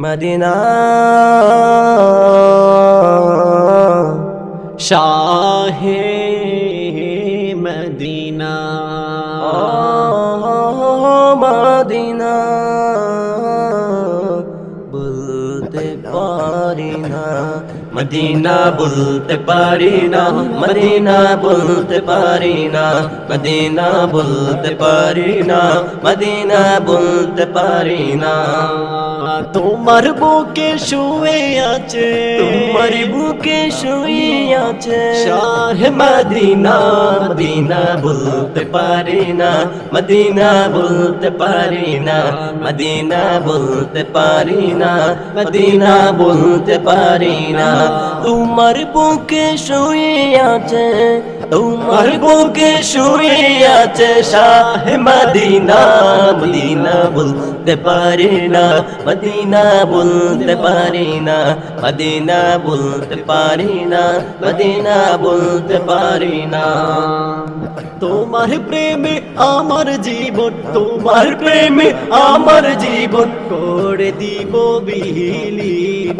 Medina শাহে Medina Medina বলতে পারি না মদিনা বলতে পারি না মদিনা বলতে পারি না মদিনা বলতে পারি না মদিনা বলতে পারি না তোমার বুকে শুয়ে আছে তোমার বুকে শুয়ে আছে শাহে মদিনা মদিনা বলতে পারি না মদিনা বলতে পারি না মদিনা বলতে পারি না মদিনা বলতে পারি না তোমার বুকে শুয়ে আছে তোমার বুকে শুয়ে আছে শাহে মদিনা মদিনা বলতে পারি না মদিনা বলতে পারি না মদিনা বলতে পারি না মদিনা বলতে পারি না তোমার প্রেমে আমার জীবন তোমার প্রেমে আমার জীবন করে দিব বিলীন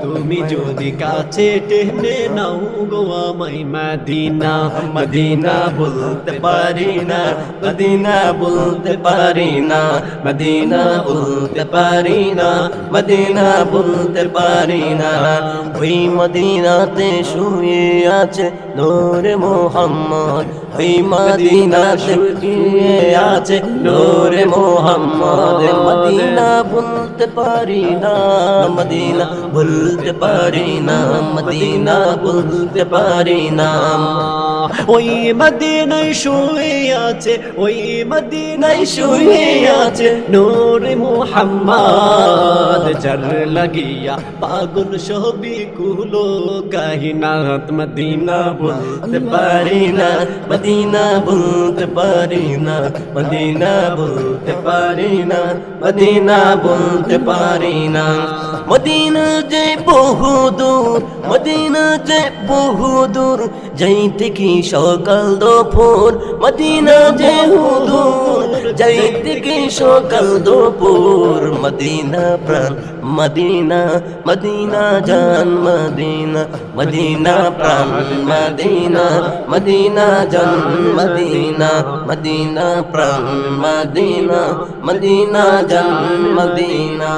তুমি যদি কাছে টেনে নাও গো আমায় মদিনা মদিনা বলতে পারি না মদিনা বলতে পারি না মদিনা বলতে পারি না মদিনা বলতে পারি না ওই মদিনাতে শুয়ে আছে নূর মুহাম্মদ ওই মদিনাতে শুয়ে আছে নূর মুহাম্মদ মদিনা বলতে পারি না মদিনা বলতে পারি না মদিনা বলতে পারি না ওই মদিনায় শুয়ে আছে ওই মদিনায় শুয়ে আছে নূর মুহাম্মদ যার লাগিয়া পাগল সবই কুলো কাহিনাত মদিনা বলতে পারি না মদিনা বলতে পারি না মদিনা বলতে পারি না মদিনা বলতে পারি না মদিনা যে বহুদূর মদিনা যে বহুদূর যাইতে কি সকাল দুপুর মদিনা যে হুদূর যাইতে কি সকাল দুপুর মদিনা প্রাণ মদিনা মদিনা জান মদিনা মদিনা প্রাণ মদিনা মদিনা জান মদিনা মদিনা প্রাণ মদিনা মদিনা জান মদিনা